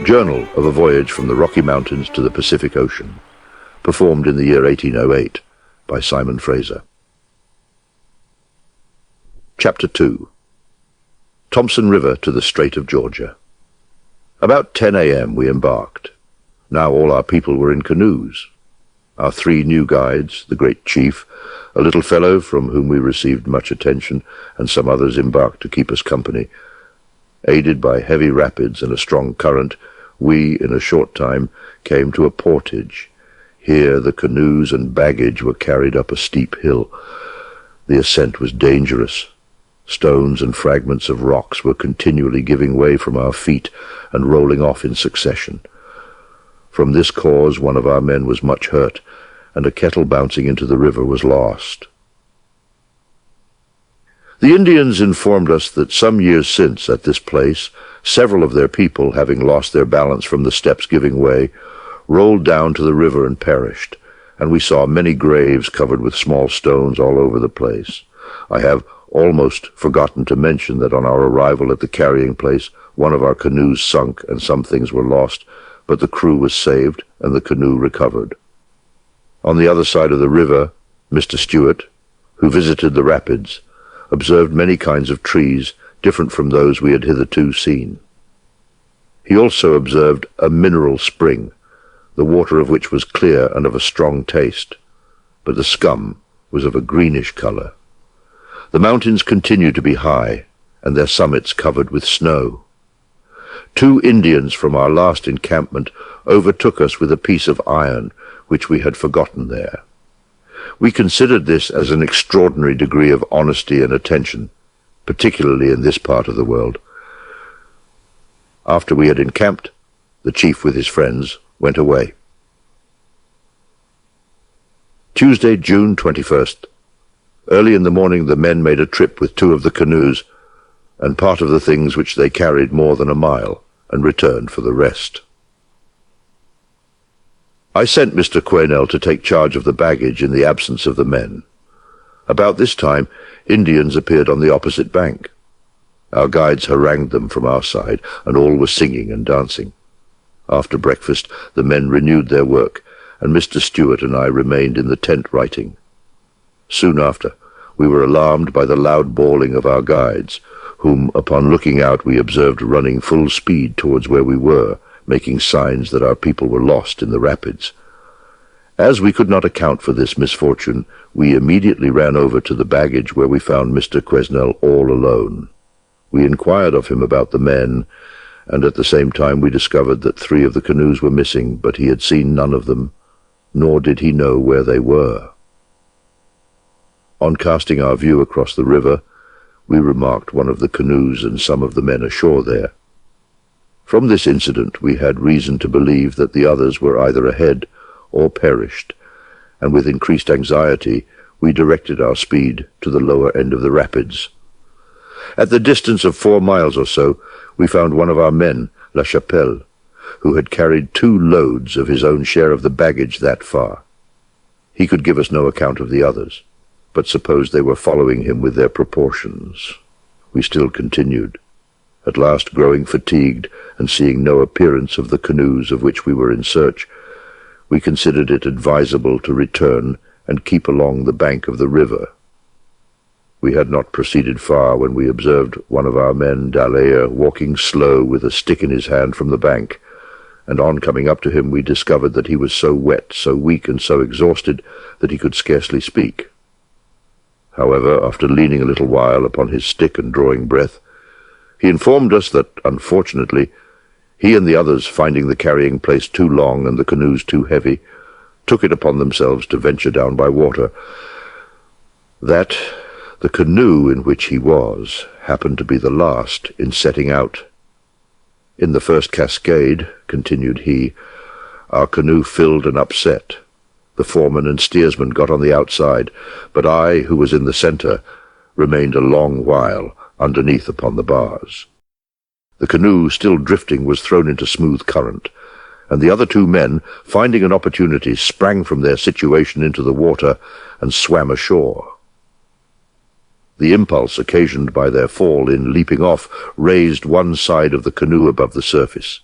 Journal of a Voyage from the Rocky Mountains to the Pacific Ocean, performed in the year 1808 by Simon Fraser. Chapter 2. Thompson River to the Strait of Georgia. About 10 a.m. we embarked. Now all our people were in canoes. Our 3 new guides, the great chief, a little fellow from whom we received much attention, and some others embarked to keep us company. Aided by heavy rapids and a strong current, we, in a short time, came to a portage. Here the canoes and baggage were carried up a steep hill. The ascent was dangerous. Stones and fragments of rocks were continually giving way from our feet and rolling off in succession. From this cause one of our men was much hurt, and a kettle bouncing into the river was lost. The Indians informed us that some years since, at this place, several of their people, having lost their balance from the steps giving way, rolled down to the river and perished, and we saw many graves covered with small stones all over the place. I have almost forgotten to mention that on our arrival at the carrying place, one of our canoes sunk and some things were lost, but the crew was saved and the canoe recovered. On the other side of the river, Mr. Stewart, who visited the rapids, observed many kinds of trees different from those we had hitherto seen. He also observed a mineral spring, the water of which was clear and of a strong taste, but the scum was of a greenish color. The mountains continued to be high, and their summits covered with snow. 2 Indians from our last encampment overtook us with a piece of iron, which we had forgotten there. We considered this as an extraordinary degree of honesty and attention, particularly in this part of the world. After we had encamped, the chief with his friends went away. Tuesday, June 21st. Early in the morning the men made a trip with 2 of the canoes, and part of the things which they carried more than a mile, and returned for the rest. I sent Mr. Quesnel to take charge of the baggage in the absence of the men. About this time, Indians appeared on the opposite bank. Our guides harangued them from our side, and all were singing and dancing. After breakfast, the men renewed their work, and Mr. Stewart and I remained in the tent writing. Soon after, we were alarmed by the loud bawling of our guides, whom, upon looking out, we observed running full speed towards where we were, making signs that our people were lost in the rapids. As we could not account for this misfortune, we immediately ran over to the baggage, where we found Mr. Quesnel all alone. We inquired of him about the men, and at the same time we discovered that 3 of the canoes were missing, but he had seen none of them, nor did he know where they were. On casting our view across the river, we remarked one of the canoes and some of the men ashore there. From this incident we had reason to believe that the others were either ahead or perished, and with increased anxiety we directed our speed to the lower end of the rapids. At the distance of 4 miles or so, we found one of our men, La Chapelle, who had carried 2 loads of his own share of the baggage that far. He could give us no account of the others, but supposed they were following him with their proportions. We still continued. At last, growing fatigued, and seeing no appearance of the canoes of which we were in search, we considered it advisable to return and keep along the bank of the river. We had not proceeded far when we observed one of our men, Dallaire, walking slow with a stick in his hand from the bank, and on coming up to him we discovered that he was so wet, so weak, and so exhausted that he could scarcely speak. However, after leaning a little while upon his stick and drawing breath, he informed us that, unfortunately, he and the others, finding the carrying place too long and the canoes too heavy, took it upon themselves to venture down by water. That the canoe in which he was happened to be the last in setting out. In the first cascade, continued he, our canoe filled and upset. The foreman and steersman got on the outside, but I, who was in the center, remained a long while underneath upon the bars. The canoe, still drifting, was thrown into smooth current, and the other 2 men, finding an opportunity, sprang from their situation into the water and swam ashore. The impulse occasioned by their fall in leaping off raised one side of the canoe above the surface.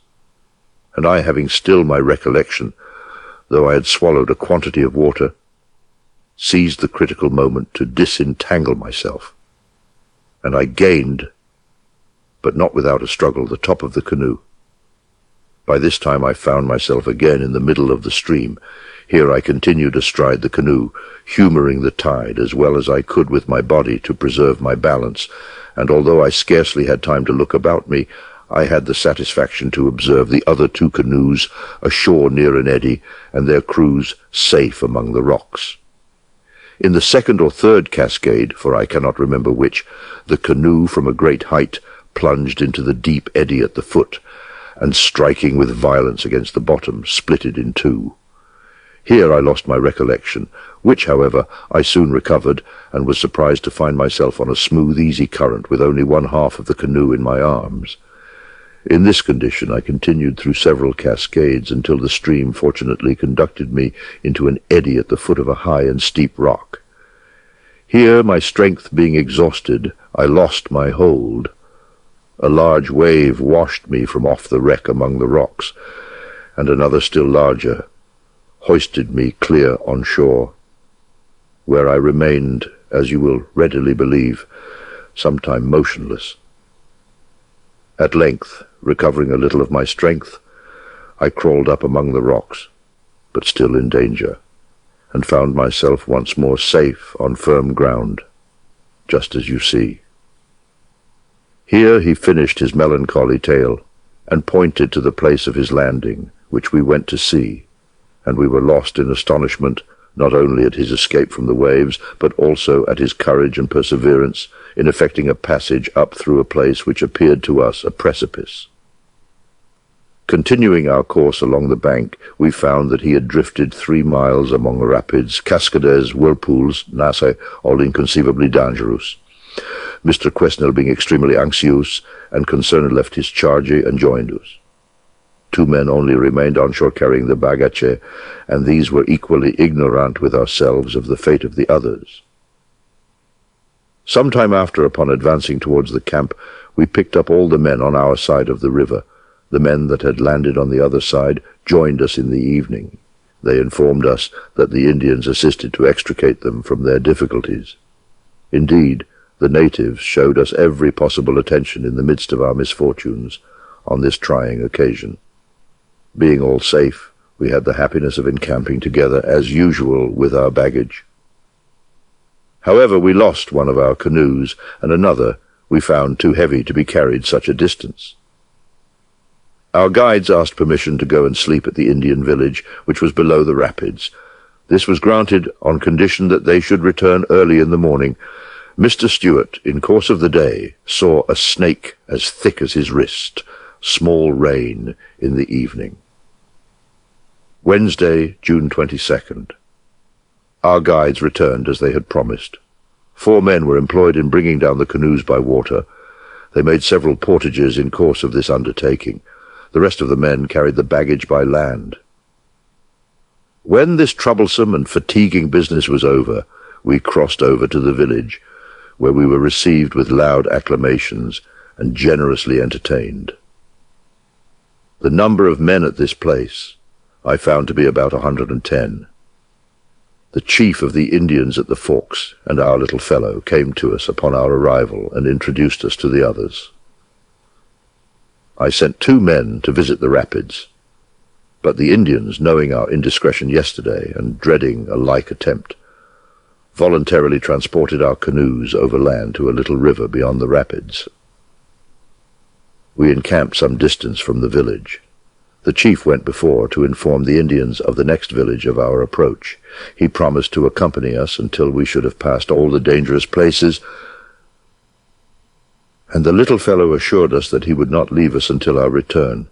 and I having still my recollection, though I had swallowed a quantity of water, seized the critical moment to disentangle myself, and I gained, but not without a struggle, the top of the canoe. By this time I found myself again in the middle of the stream. Here I continued astride the canoe, humoring the tide as well as I could with my body to preserve my balance, and although I scarcely had time to look about me, I had the satisfaction to observe the other two canoes ashore near an eddy, and their crews safe among the rocks. In the second or third cascade, for I cannot remember which, the canoe from a great height plunged into the deep eddy at the foot, and striking with violence against the bottom, split it in two. Here I lost my recollection, which, however, I soon recovered, and was surprised to find myself on a smooth, easy current with only one half of the canoe in my arms. In this condition I continued through several cascades until the stream fortunately conducted me into an eddy at the foot of a high and steep rock. Here, my strength being exhausted, I lost my hold. A large wave washed me from off the wreck among the rocks, and another still larger hoisted me clear on shore, where I remained, as you will readily believe, some time motionless. At length, recovering a little of my strength, I crawled up among the rocks, but still in danger, and found myself once more safe on firm ground, just as you see. Here he finished his melancholy tale, and pointed to the place of his landing, which we went to see, and we were lost in astonishment, not only at his escape from the waves, but also at his courage and perseverance in effecting a passage up through a place which appeared to us a precipice. Continuing our course along the bank, we found that he had drifted 3 miles among rapids, cascades, whirlpools, nasse, all inconceivably dangerous. Mr. Quesnel being extremely anxious and concerned left his charge and joined us. 2 men only remained on shore carrying the bagache, and these were equally ignorant with ourselves of the fate of the others. Some time after, upon advancing towards the camp, we picked up all the men on our side of the river. The men that had landed on the other side joined us in the evening. They informed us that the Indians assisted to extricate them from their difficulties. Indeed, the natives showed us every possible attention in the midst of our misfortunes on this trying occasion. Being all safe, we had the happiness of encamping together as usual with our baggage. However, we lost one of our canoes, and another we found too heavy to be carried such a distance. Our guides asked permission to go and sleep at the Indian village, which was below the rapids. This was granted on condition that they should return early in the morning. Mr. Stewart, in course of the day, saw a snake as thick as his wrist, small rain in the evening. Wednesday, June 22nd. Our guides returned as they had promised. 4 men were employed in bringing down the canoes by water. They made several portages in course of this undertaking. The rest of the men carried the baggage by land. When this troublesome and fatiguing business was over, we crossed over to the village, where we were received with loud acclamations and generously entertained. The number of men at this place I found to be about 110. The chief of the Indians at the Forks and our little fellow came to us upon our arrival and introduced us to the others. I sent 2 men to visit the rapids, but the Indians, knowing our indiscretion yesterday and dreading a like attempt, voluntarily transported our canoes overland to a little river beyond the rapids. We encamped some distance from the village. The chief went before to inform the Indians of the next village of our approach. He promised to accompany us until we should have passed all the dangerous places, and the little fellow assured us that he would not leave us until our return.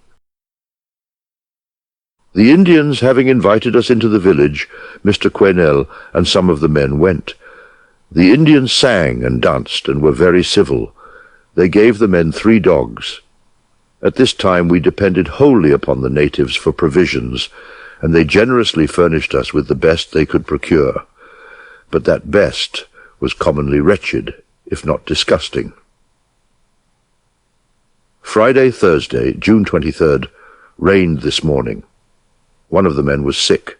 The Indians having invited us into the village, Mr. Quesnel and some of the men went. The Indians sang and danced and were very civil. They gave the men 3 dogs. At this time we depended wholly upon the natives for provisions, and they generously furnished us with the best they could procure. But that best was commonly wretched, if not disgusting. Friday, Thursday, June 23rd, rained this morning. One of the men was sick.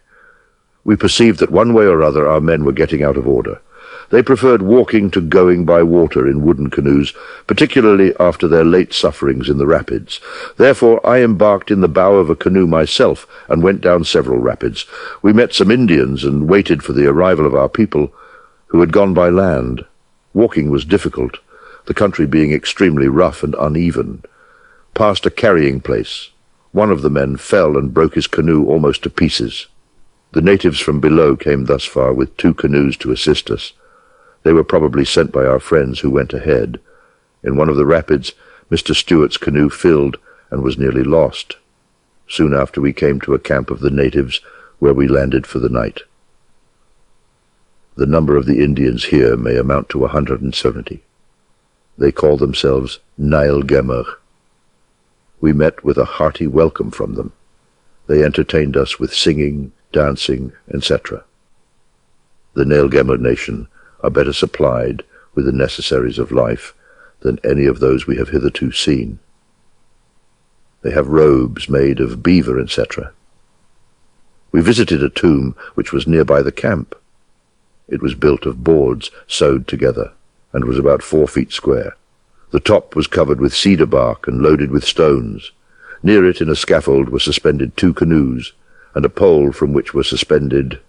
We perceived that one way or other our men were getting out of order. They preferred walking to going by water in wooden canoes, particularly after their late sufferings in the rapids. Therefore I embarked in the bow of a canoe myself and went down several rapids. We met some Indians and waited for the arrival of our people, who had gone by land. Walking was difficult, the country being extremely rough and uneven. Past a carrying place, one of the men fell and broke his canoe almost to pieces. The natives from below came thus far with 2 canoes to assist us. They were probably sent by our friends who went ahead. In one of the rapids, Mr. Stewart's canoe filled and was nearly lost. Soon after we came to a camp of the natives, where we landed for the night. The number of the Indians here may amount to 170. They call themselves Nailgemer. We met with a hearty welcome from them. They entertained us with singing, dancing, etc. The Nailgemer nation are better supplied with the necessaries of life than any of those we have hitherto seen. They have robes made of beaver, etc. We visited a tomb which was nearby the camp. It was built of boards sewed together, and was about 4 feet square. The top was covered with cedar bark and loaded with stones. Near it in a scaffold were suspended 2 canoes, and a pole from which were suspended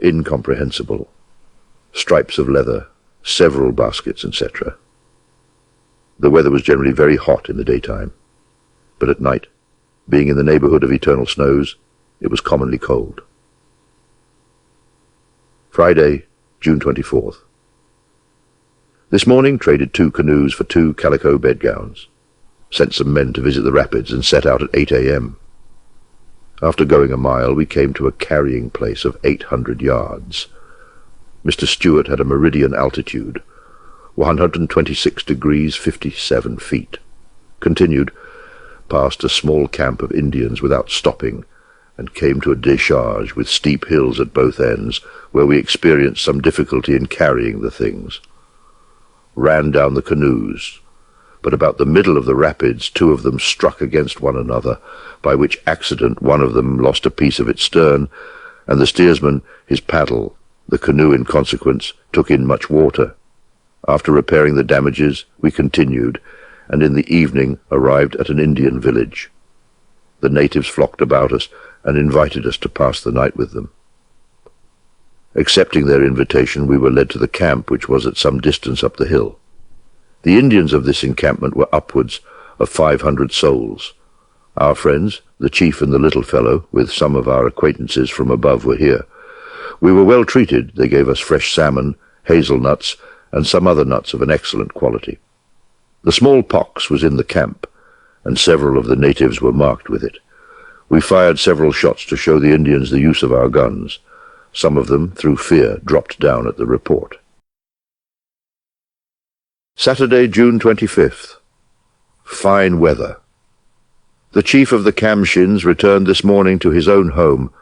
incomprehensible stripes of leather, several baskets, etc. The weather was generally very hot in the daytime, but at night, being in the neighborhood of eternal snows, it was commonly cold. Friday, June 24th. This morning traded 2 canoes for 2 calico bedgowns, sent some men to visit the rapids, and set out at 8 a.m. After going a mile, we came to a carrying place of 800 yards. Mr. Stewart had a meridian altitude, 126 degrees 57 feet. Continued, past a small camp of Indians without stopping, and came to a décharge with steep hills at both ends, where we experienced some difficulty in carrying the things. Ran down the canoes, but about the middle of the rapids 2 of them struck against one another, by which accident one of them lost a piece of its stern, and the steersman his paddle. The canoe, in consequence, took in much water. After repairing the damages, we continued, and in the evening arrived at an Indian village. The natives flocked about us and invited us to pass the night with them. Accepting their invitation, we were led to the camp, which was at some distance up the hill. The Indians of this encampment were upwards of 500 souls. Our friends, the chief and the little fellow, with some of our acquaintances from above, were here. We were well treated. They gave us fresh salmon, hazelnuts, and some other nuts of an excellent quality. The smallpox was in the camp, and several of the natives were marked with it. We fired several shots to show the Indians the use of our guns. Some of them, through fear, dropped down at the report. Saturday, June 25th. Fine weather. The chief of the Kamshins returned this morning to his own home,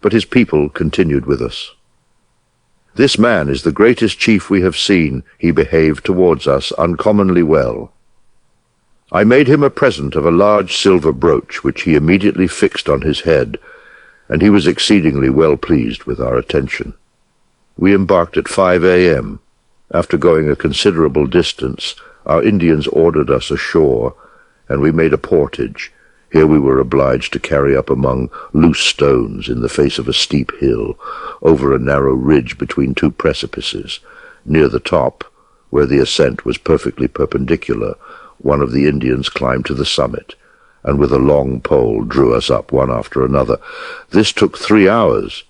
but his people continued with us. This man is the greatest chief we have seen. He behaved towards us uncommonly well. I made him a present of a large silver brooch, which he immediately fixed on his head, and he was exceedingly well pleased with our attention. We embarked at 5 a.m. After going a considerable distance, our Indians ordered us ashore, and we made a portage. Here we were obliged to carry up among loose stones in the face of a steep hill, over a narrow ridge between 2 precipices. Near the top, where the ascent was perfectly perpendicular, one of the Indians climbed to the summit, and with a long pole drew us up one after another. This took 3 hours.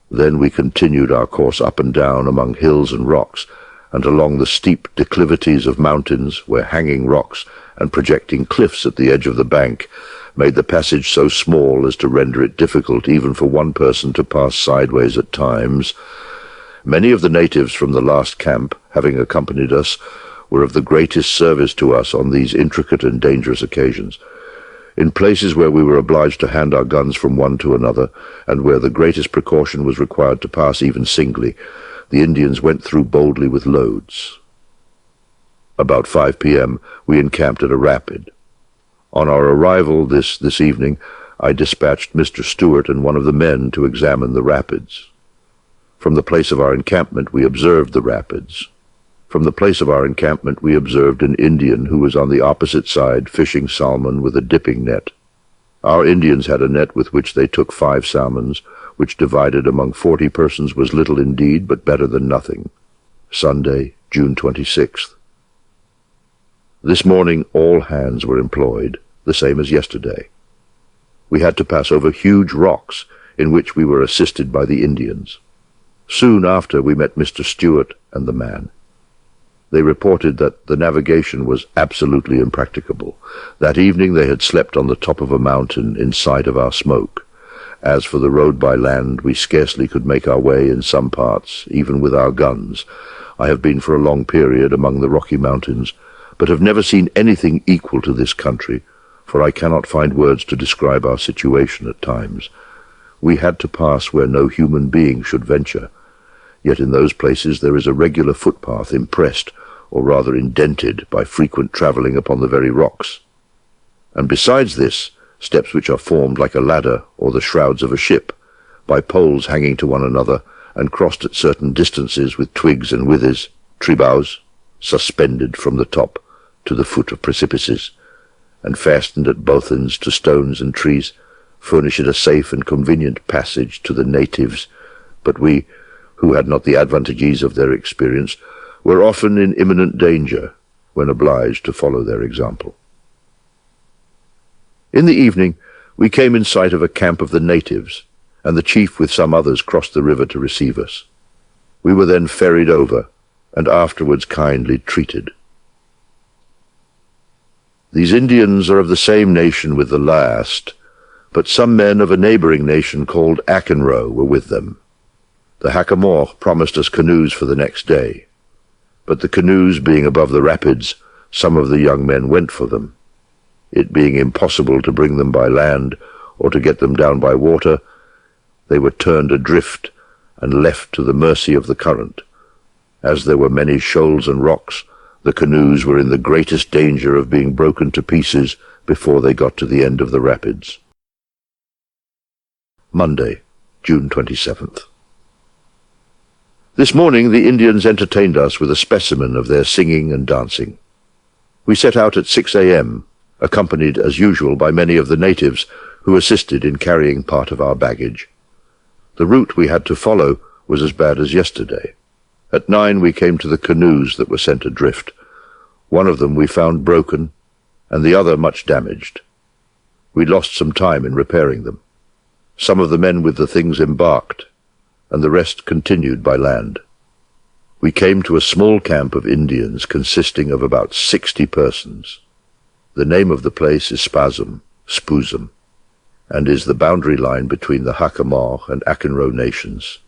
Then we continued our course up and down among hills and rocks, and along the steep declivities of mountains, where hanging rocks and projecting cliffs at the edge of the bank made the passage so small as to render it difficult even for one person to pass sideways at times. Many of the natives from the last camp, having accompanied us, were of the greatest service to us on these intricate and dangerous occasions. In places where we were obliged to hand our guns from one to another, and where the greatest precaution was required to pass even singly, the Indians went through boldly with loads. About 5 p.m. we encamped at a rapid. On our arrival this evening, I dispatched Mr. Stewart and one of the men to examine the rapids. From the place of our encampment we observed the rapids. From the place of our encampment we observed an Indian who was on the opposite side fishing salmon with a dipping net. Our Indians had a net with which they took 5 salmons, which divided among 40 persons was little indeed, but better than nothing. Sunday, June 26th. This morning all hands were employed, the same as yesterday. We had to pass over huge rocks, in which we were assisted by the Indians. Soon after we met Mr. Stewart and the man. They reported that the navigation was absolutely impracticable. That evening they had slept on the top of a mountain in sight of our smoke. As for the road by land, we scarcely could make our way in some parts, even with our guns. I have been for a long period among the Rocky Mountains, but have never seen anything equal to this country, for I cannot find words to describe our situation at times. We had to pass where no human being should venture, yet in those places there is a regular footpath impressed, or rather indented, by frequent travelling upon the very rocks. And besides this, steps which are formed like a ladder or the shrouds of a ship, by poles hanging to one another, and crossed at certain distances with twigs and withes, tree boughs, suspended from the top to the foot of precipices, and fastened at both ends to stones and trees, furnish it a safe and convenient passage to the natives, but we, who had not the advantages of their experience, were often in imminent danger when obliged to follow their example. In the evening we came in sight of a camp of the natives, and the chief with some others crossed the river to receive us. We were then ferried over, and afterwards kindly treated. These Indians are of the same nation with the last, but some men of a neighboring nation called Akenro were with them. The Hackamore promised us canoes for the next day, but the canoes being above the rapids, some of the young men went for them. It being impossible to bring them by land or to get them down by water, they were turned adrift and left to the mercy of the current. As there were many shoals and rocks, the canoes were in the greatest danger of being broken to pieces before they got to the end of the rapids. Monday, June 27th. This morning the Indians entertained us with a specimen of their singing and dancing. We set out at 6 a.m., accompanied as usual by many of the natives who assisted in carrying part of our baggage. The route we had to follow was as bad as yesterday. At 9 we came to the canoes that were sent adrift. One of them we found broken, and the other much damaged. We lost some time in repairing them. Some of the men with the things embarked, and the rest continued by land. We came to a small camp of Indians consisting of about 60 persons. The name of the place is Spuzum, and is the boundary line between the Hackamore and Akenro nations.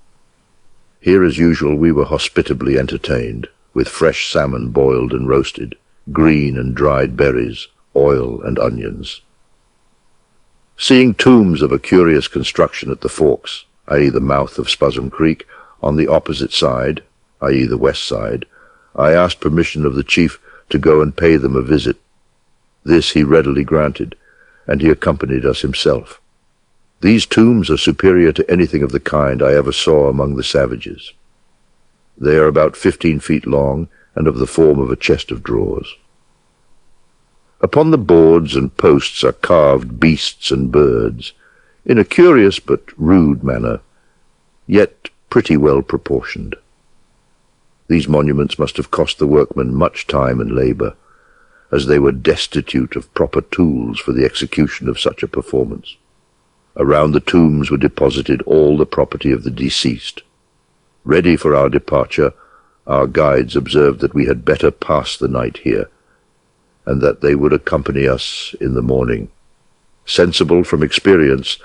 Here, as usual, we were hospitably entertained, with fresh salmon boiled and roasted, green and dried berries, oil and onions. Seeing tombs of a curious construction at the forks, i.e. the mouth of Spuzum Creek, on the opposite side, i.e. the west side, I asked permission of the chief to go and pay them a visit. This he readily granted, and he accompanied us himself. These tombs are superior to anything of the kind I ever saw among the savages. They are about 15 feet long, and of the form of a chest of drawers. Upon the boards and posts are carved beasts and birds, in a curious but rude manner, yet pretty well proportioned. These monuments must have cost the workmen much time and labour, as they were destitute of proper tools for the execution of such a performance. Around the tombs were deposited all the property of the deceased. Ready for our departure, our guides observed that we had better pass the night here, and that they would accompany us in the morning. Sensible from experience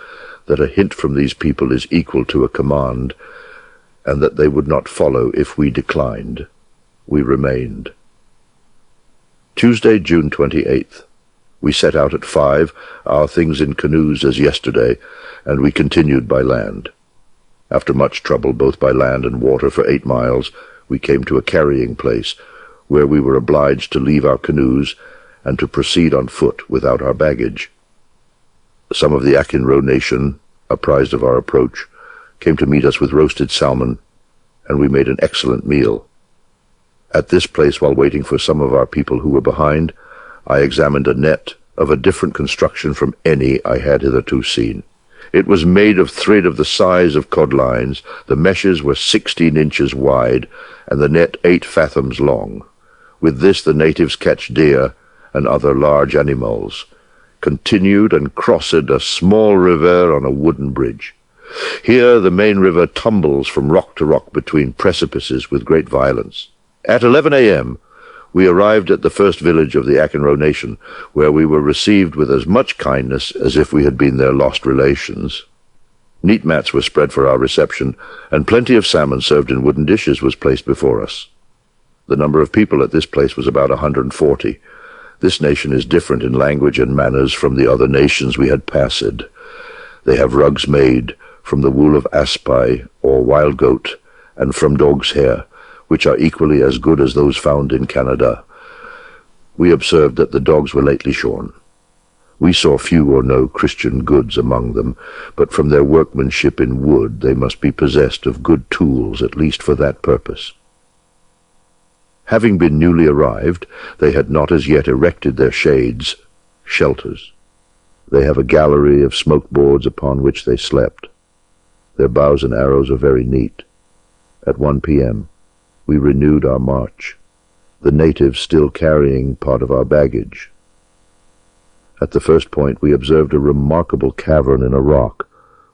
that a hint from these people is equal to a command, and that they would not follow if we declined, we remained. Tuesday, June 28th. We set out at 5, our things in canoes as yesterday, and we continued by land. After much trouble both by land and water for 8 miles, we came to a carrying place, where we were obliged to leave our canoes and to proceed on foot without our baggage. Some of the Akinro nation, apprised of our approach, came to meet us with roasted salmon, and we made an excellent meal. At this place, while waiting for some of our people who were behind, I examined a net of a different construction from any I had hitherto seen. It was made of thread of the size of codlines, the meshes were 16 inches wide, and the net 8 fathoms long. With this the natives catch deer and other large animals, continued and crossed a small river on a wooden bridge. Here the main river tumbles from rock to rock between precipices with great violence. At 11 a.m. we arrived at the first village of the Akinro nation, where we were received with as much kindness as if we had been their lost relations. Neat mats were spread for our reception, and plenty of salmon served in wooden dishes was placed before us. The number of people at this place was about 140. This nation is different in language and manners from the other nations we had passed. They have rugs made from the wool of aspi or wild goat, and from dog's hair, which are equally as good as those found in Canada. We observed that the dogs were lately shorn. We saw few or no Christian goods among them, but from their workmanship in wood they must be possessed of good tools, at least for that purpose. Having been newly arrived, they had not as yet erected their shades, shelters. They have a gallery of smoke boards upon which they slept. Their bows and arrows are very neat. At 1 p.m. we renewed our march, the natives still carrying part of our baggage. At the first point we observed a remarkable cavern in a rock,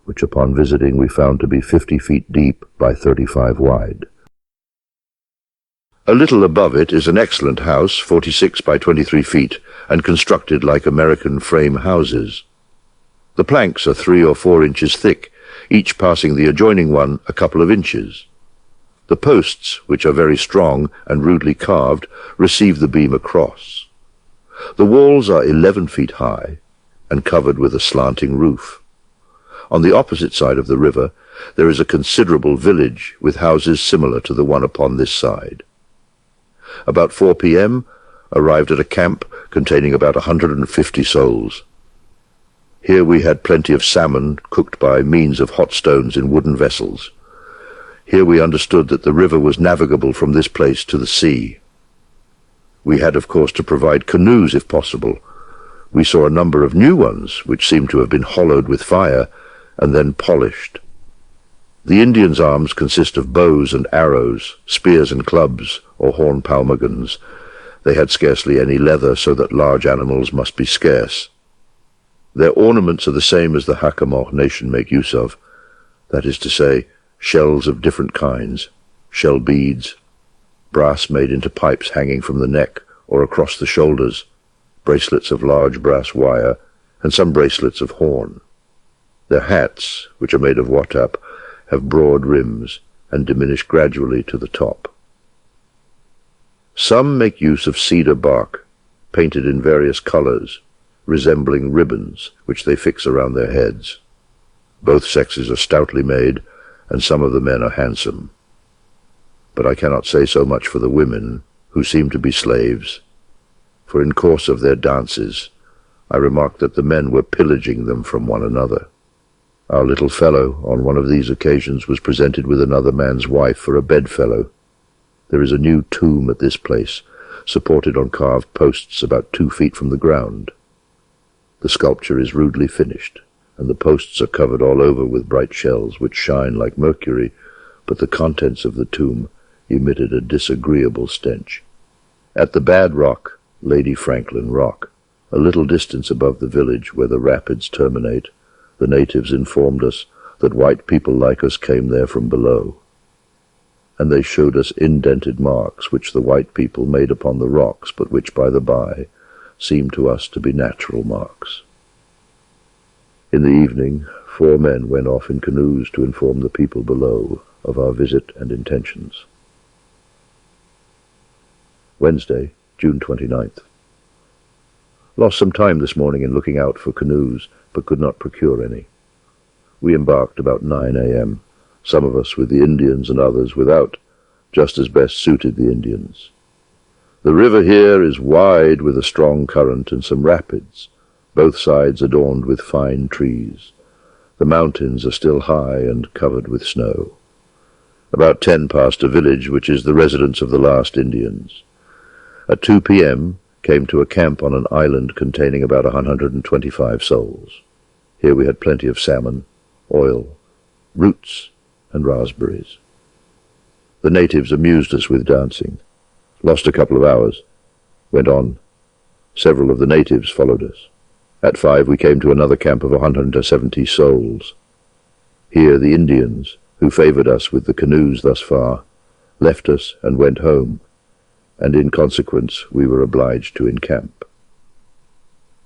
which upon visiting we found to be 50 feet deep by 35 wide. A little above it is an excellent house, 46 by 23 feet, and constructed like American frame houses. The planks are 3 or 4 inches thick, each passing the adjoining one a couple of inches. The posts, which are very strong and rudely carved, receive the beam across. The walls are 11 feet high and covered with a slanting roof. On the opposite side of the river there is a considerable village with houses similar to the one upon this side. About 4 p.m. arrived at a camp containing about 150 souls. Here we had plenty of salmon cooked by means of hot stones in wooden vessels. Here we understood that the river was navigable from this place to the sea. We had, of course, to provide canoes if possible. We saw a number of new ones, which seemed to have been hollowed with fire and then polished. The Indians' arms consist of bows and arrows, spears and clubs, or horn palmagons. They had scarcely any leather, so that large animals must be scarce. Their ornaments are the same as the Hackamore nation make use of, that is to say, shells of different kinds, shell beads, brass made into pipes hanging from the neck or across the shoulders, bracelets of large brass wire, and some bracelets of horn. Their hats, which are made of watap, have broad rims and diminish gradually to the top. Some make use of cedar bark, painted in various colors, resembling ribbons, which they fix around their heads. Both sexes are stoutly made, and some of the men are handsome. But I cannot say so much for the women, who seem to be slaves, for in course of their dances I remarked that the men were pillaging them from one another. Our little fellow on one of these occasions was presented with another man's wife for a bedfellow. There is a new tomb at this place, supported on carved posts about 2 feet from the ground. The sculpture is rudely finished, and the posts are covered all over with bright shells which shine like mercury, but the contents of the tomb emitted a disagreeable stench. At the Bad Rock, Lady Franklin Rock, a little distance above the village where the rapids terminate, the natives informed us that white people like us came there from below, and they showed us indented marks which the white people made upon the rocks, but which, by the by, seemed to us to be natural marks. In the evening 4 men went off in canoes to inform the people below of our visit and intentions. Wednesday, June 29th. Lost some time this morning in looking out for canoes, but could not procure any. We embarked about 9 a.m., some of us with the Indians and others without, just as best suited the Indians. The river here is wide with a strong current and some rapids, both sides adorned with fine trees. The mountains are still high and covered with snow. About 10 past a village which is the residence of the last Indians. At 2 p.m. came to a camp on an island containing about 125 souls. Here we had plenty of salmon, oil, roots, and raspberries. The natives amused us with dancing. Lost a couple of hours. Went on. Several of the natives followed us. At 5 we came to another camp of 170 souls. Here the Indians, who favored us with the canoes thus far, left us and went home, and in consequence we were obliged to encamp.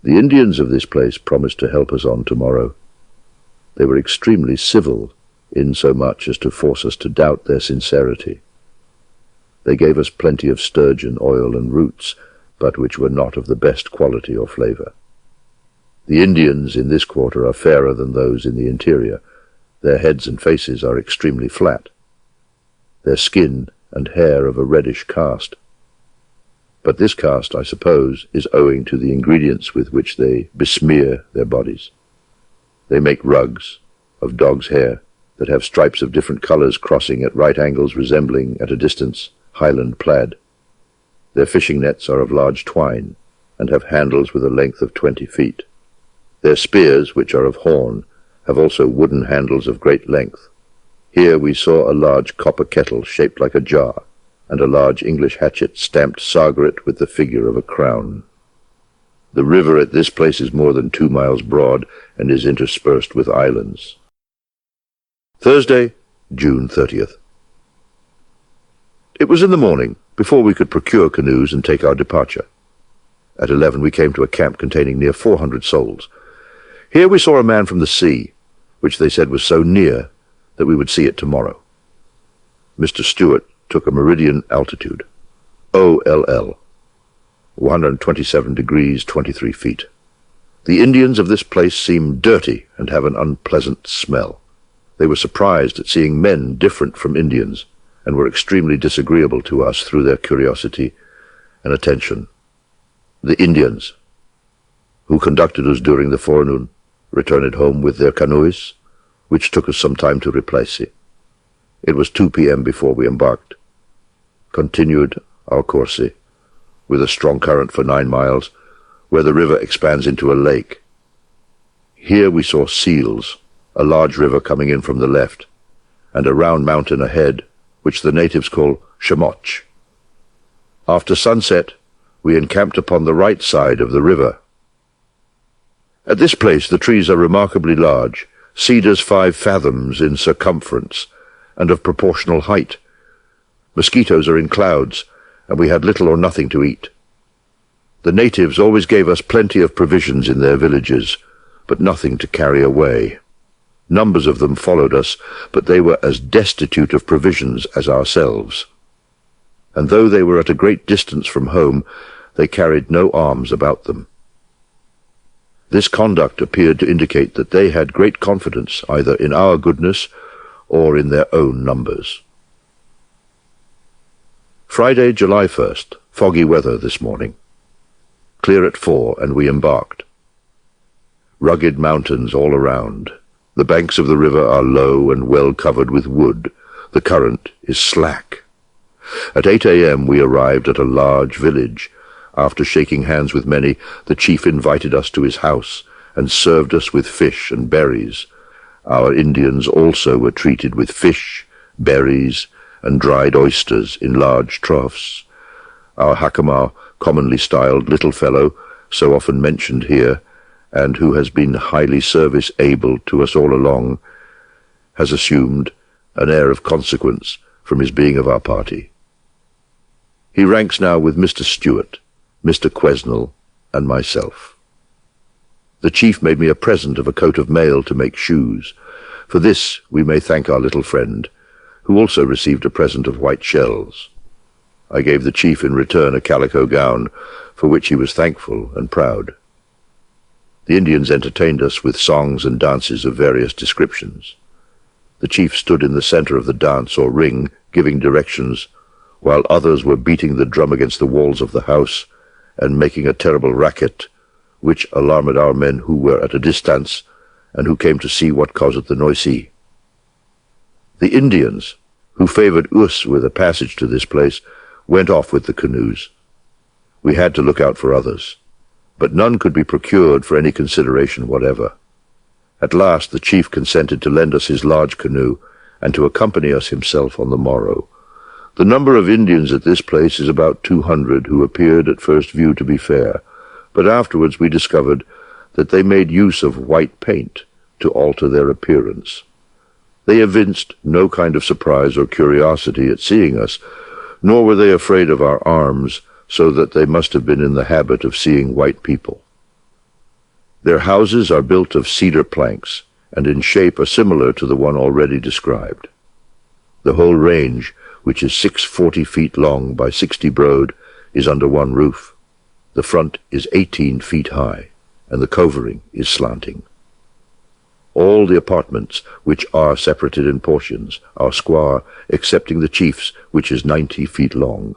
The Indians of this place promised to help us on tomorrow. They were extremely civil, in so much as to force us to doubt their sincerity. They gave us plenty of sturgeon, oil, and roots, but which were not of the best quality or flavor. The Indians in this quarter are fairer than those in the interior. Their heads and faces are extremely flat, their skin and hair of a reddish cast. But this cast, I suppose, is owing to the ingredients with which they besmear their bodies. They make rugs of dog's hair that have stripes of different colors crossing at right angles, resembling, at a distance, Highland plaid. Their fishing nets are of large twine, and have handles with a length of 20 feet. Their spears, which are of horn, have also wooden handles of great length. Here we saw a large copper kettle shaped like a jar, and a large English hatchet stamped Sargeret with the figure of a crown. The river at this place is more than 2 miles broad, and is interspersed with islands. Thursday, June 30th. It was in the morning, before we could procure canoes and take our departure. At 11 we came to a camp containing near 400 souls. Here we saw a man from the sea, which they said was so near that we would see it tomorrow. Mr. Stewart took a meridian altitude, OLL, 127 degrees 23 feet. The Indians of this place seem dirty and have an unpleasant smell. They were surprised at seeing men different from Indians, and were extremely disagreeable to us through their curiosity and attention. The Indians, who conducted us during the forenoon, returned home with their canoes, which took us some time to replace. It was 2 p.m. before we embarked. Continued our course, with a strong current for 9 miles, where the river expands into a lake. Here we saw seals, a large river coming in from the left, and a round mountain ahead, which the natives call Shamoch. After sunset, we encamped upon the right side of the river. At this place the trees are remarkably large, cedars 5 fathoms in circumference, and of proportional height. Mosquitoes are in clouds, and we had little or nothing to eat. The natives always gave us plenty of provisions in their villages, but nothing to carry away. Numbers of them followed us, but they were as destitute of provisions as ourselves. And though they were at a great distance from home, they carried no arms about them. This conduct appeared to indicate that they had great confidence either in our goodness or in their own numbers. Friday, July 1st, foggy weather this morning. Clear at 4, and we embarked. Rugged mountains all around. The banks of the river are low and well covered with wood. The current is slack. At 8 a.m. we arrived at a large village. After shaking hands with many, the chief invited us to his house and served us with fish and berries. Our Indians also were treated with fish, berries, and dried oysters in large troughs. Our Hacamar, commonly styled Little Fellow, so often mentioned here, and who has been highly service-able to us all along, has assumed an air of consequence from his being of our party. He ranks now with Mr. Stewart, Mr. Quesnel, and myself. The chief made me a present of a coat of mail to make shoes. For this we may thank our little friend, who also received a present of white shells. I gave the chief in return a calico gown, for which he was thankful and proud. The Indians entertained us with songs and dances of various descriptions. The chief stood in the center of the dance or ring, giving directions, while others were beating the drum against the walls of the house and making a terrible racket, which alarmed our men who were at a distance and who came to see what caused the noise. The Indians, who favored us with a passage to this place, went off with the canoes. We had to look out for others, but none could be procured for any consideration whatever. At last the chief consented to lend us his large canoe and to accompany us himself on the morrow. The number of Indians at this place is about 200, who appeared at first view to be fair, but afterwards we discovered that they made use of white paint to alter their appearance. They evinced no kind of surprise or curiosity at seeing us, nor were they afraid of our arms, so that they must have been in the habit of seeing white people. Their houses are built of cedar planks, and in shape are similar to the one already described. The whole range, which is 640 feet long by 60 broad, is under one roof. The front is 18 feet high, and the covering is slanting. All the apartments, which are separated in portions, are square, excepting the chief's, which is 90 feet long.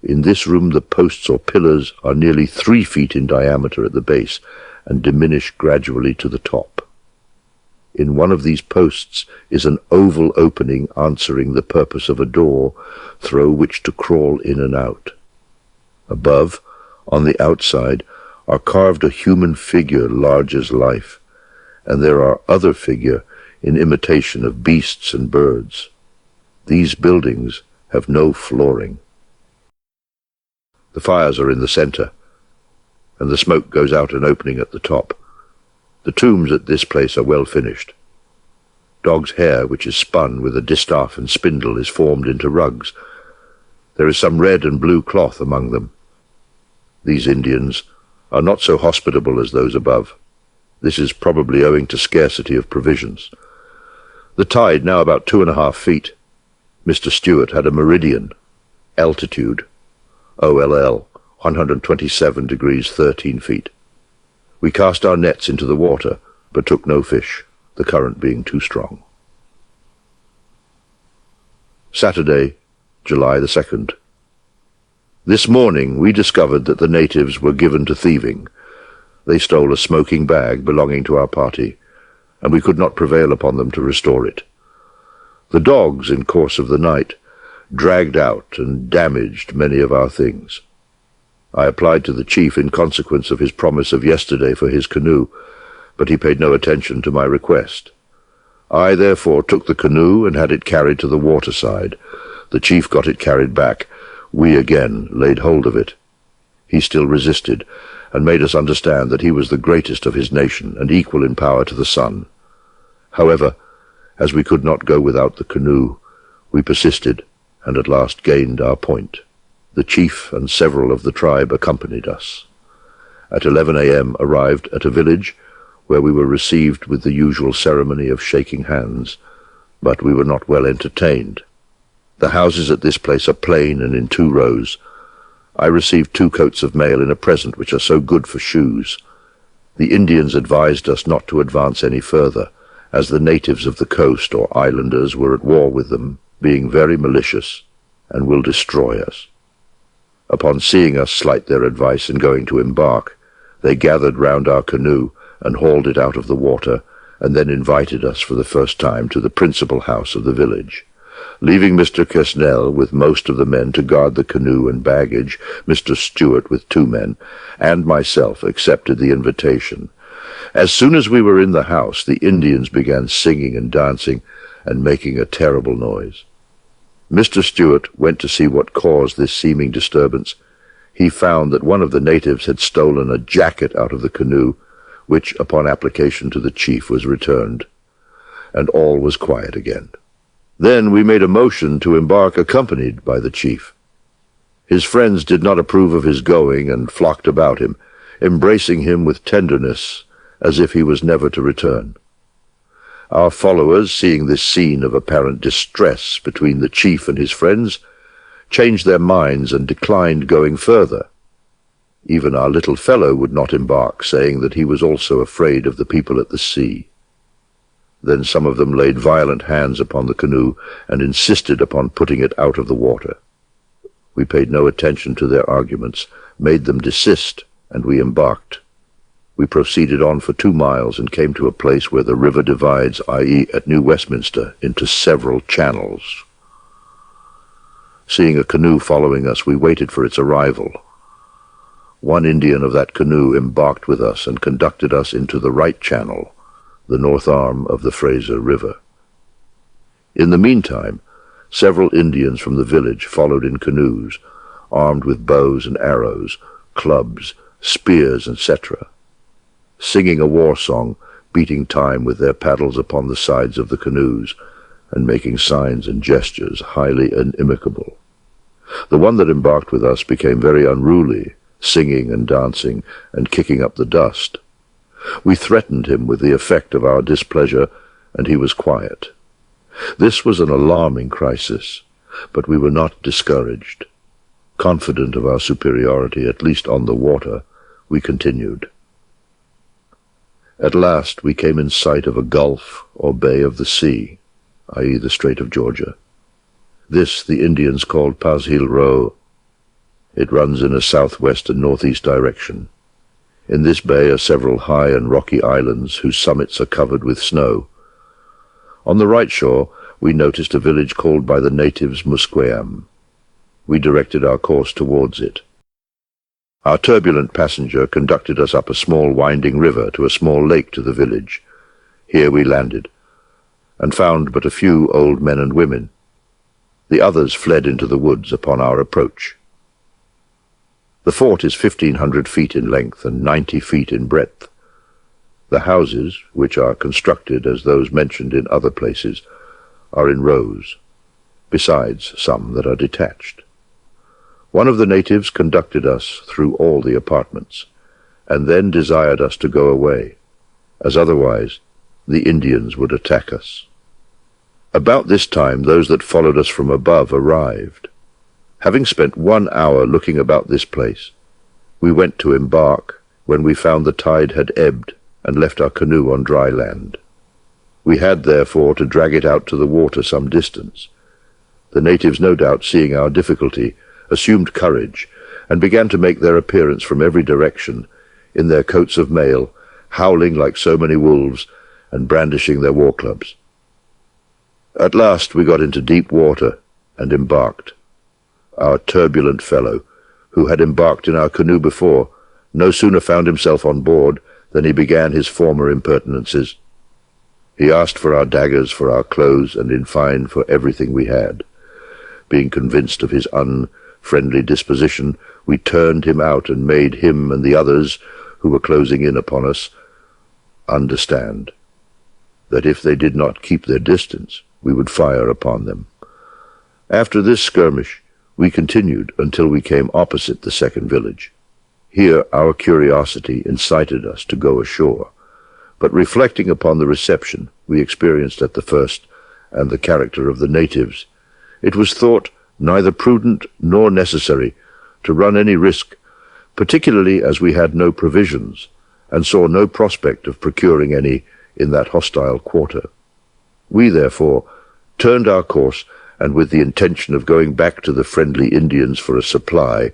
In this room the posts or pillars are nearly 3 feet in diameter at the base, and diminish gradually to the top. In one of these posts is an oval opening answering the purpose of a door, through which to crawl in and out. Above, on the outside, are carved a human figure large as life, and there are other figures in imitation of beasts and birds. These buildings have no flooring. The fires are in the center, and the smoke goes out an opening at the top. The tombs at this place are well finished. Dog's hair, which is spun with a distaff and spindle, is formed into rugs. There is some red and blue cloth among them. These Indians are not so hospitable as those above. This is probably owing to scarcity of provisions. The tide now about 2.5 feet. Mr. Stewart had a meridian, altitude, OLL, 127 degrees 13 feet. We cast our nets into the water, but took no fish, the current being too strong. Saturday, July the 2nd. This morning we discovered that the natives were given to thieving. They stole a smoking bag belonging to our party, and we could not prevail upon them to restore it. The dogs, in course of the night, dragged out and damaged many of our things. I applied to the chief in consequence of his promise of yesterday for his canoe, but he paid no attention to my request. I therefore took the canoe and had it carried to the waterside. The chief got it carried back. We again laid hold of it. He still resisted, and made us understand that he was the greatest of his nation and equal in power to the sun. However, as we could not go without the canoe, we persisted, and at last gained our point. The chief and several of the tribe accompanied us. At 11 a.m. arrived at a village where we were received with the usual ceremony of shaking hands, but we were not well entertained. The houses at this place are plain and in 2 rows. I received 2 coats of mail in a present which are so good for shoes. The Indians advised us not to advance any further, as the natives of the coast or islanders were at war with them, being very malicious, and will destroy us. Upon seeing us slight their advice and going to embark, they gathered round our canoe and hauled it out of the water, and then invited us for the first time to the principal house of the village. Leaving Mr. Quesnel with most of the men to guard the canoe and baggage, Mr. Stewart with 2 men, and myself accepted the invitation. As soon as we were in the house, the Indians began singing and dancing and making a terrible noise. Mr. Stewart went to see what caused this seeming disturbance. He found that one of the natives had stolen a jacket out of the canoe, which, upon application to the chief, was returned, and all was quiet again. Then we made a motion to embark accompanied by the chief. His friends did not approve of his going, and flocked about him, embracing him with tenderness, as if he was never to return. Our followers, seeing this scene of apparent distress between the chief and his friends, changed their minds and declined going further. Even our little fellow would not embark, saying that he was also afraid of the people at the sea. Then some of them laid violent hands upon the canoe and insisted upon putting it out of the water. We paid no attention to their arguments, made them desist, and we embarked. We proceeded on for 2 miles and came to a place where the river divides, i.e. at New Westminster, into several channels. Seeing a canoe following us, we waited for its arrival. One Indian of that canoe embarked with us and conducted us into the right channel, the north arm of the Fraser River. In the meantime, several Indians from the village followed in canoes, armed with bows and arrows, clubs, spears, etc., singing a war song, beating time with their paddles upon the sides of the canoes, and making signs and gestures highly inimical. The one that embarked with us became very unruly, singing and dancing and kicking up the dust. We threatened him with the effect of our displeasure, and he was quiet. This was an alarming crisis, but we were not discouraged. Confident of our superiority, at least on the water, we continued. At last we came in sight of a gulf or bay of the sea, i.e. the Strait of Georgia. This the Indians called Pazhil Row. It runs in a southwest and northeast direction. In this bay are several high and rocky islands whose summits are covered with snow. On the right shore we noticed a village called by the natives Musqueam. We directed our course towards it. Our turbulent passenger conducted us up a small winding river to a small lake to the village. Here we landed, and found but a few old men and women. The others fled into the woods upon our approach. The fort is 1,500 feet in length and 90 feet in breadth. The houses, which are constructed as those mentioned in other places, are in rows, besides some that are detached. One of the natives conducted us through all the apartments, and then desired us to go away, as otherwise the Indians would attack us. About this time those that followed us from above arrived. Having spent 1 hour looking about this place, we went to embark when we found the tide had ebbed and left our canoe on dry land. We had, therefore, to drag it out to the water some distance. The natives, no doubt, seeing our difficulty, assumed courage, and began to make their appearance from every direction, in their coats of mail, howling like so many wolves, and brandishing their war-clubs. At last we got into deep water, and embarked. Our turbulent fellow, who had embarked in our canoe before, no sooner found himself on board than he began his former impertinences. He asked for our daggers, for our clothes, and in fine for everything we had. Being convinced of his unfriendly disposition, we turned him out and made him and the others, who were closing in upon us, understand that if they did not keep their distance, we would fire upon them. After this skirmish, we continued until we came opposite the second village. Here our curiosity incited us to go ashore, but reflecting upon the reception we experienced at the first and the character of the natives, it was thought neither prudent nor necessary to run any risk, particularly as we had no provisions, and saw no prospect of procuring any in that hostile quarter. We, therefore, turned our course, and with the intention of going back to the friendly Indians for a supply,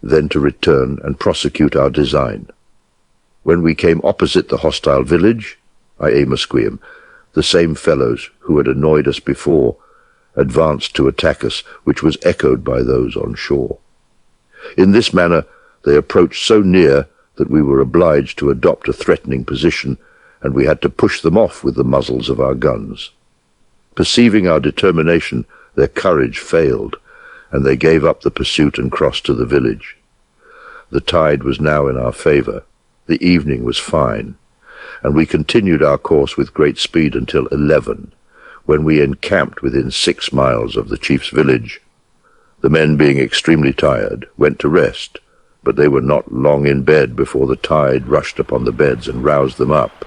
then to return and prosecute our design. When we came opposite the hostile village, i.e. Musqueam, the same fellows who had annoyed us before advanced to attack us, which was echoed by those on shore. In this manner they approached so near that we were obliged to adopt a threatening position, and we had to push them off with the muzzles of our guns. Perceiving our determination, their courage failed, and they gave up the pursuit and crossed to the village. The tide was now in our favor. The evening was fine, and we continued our course with great speed until 11, when we encamped within 6 miles of the chief's village. The men, being extremely tired, went to rest, but they were not long in bed before the tide rushed upon the beds and roused them up.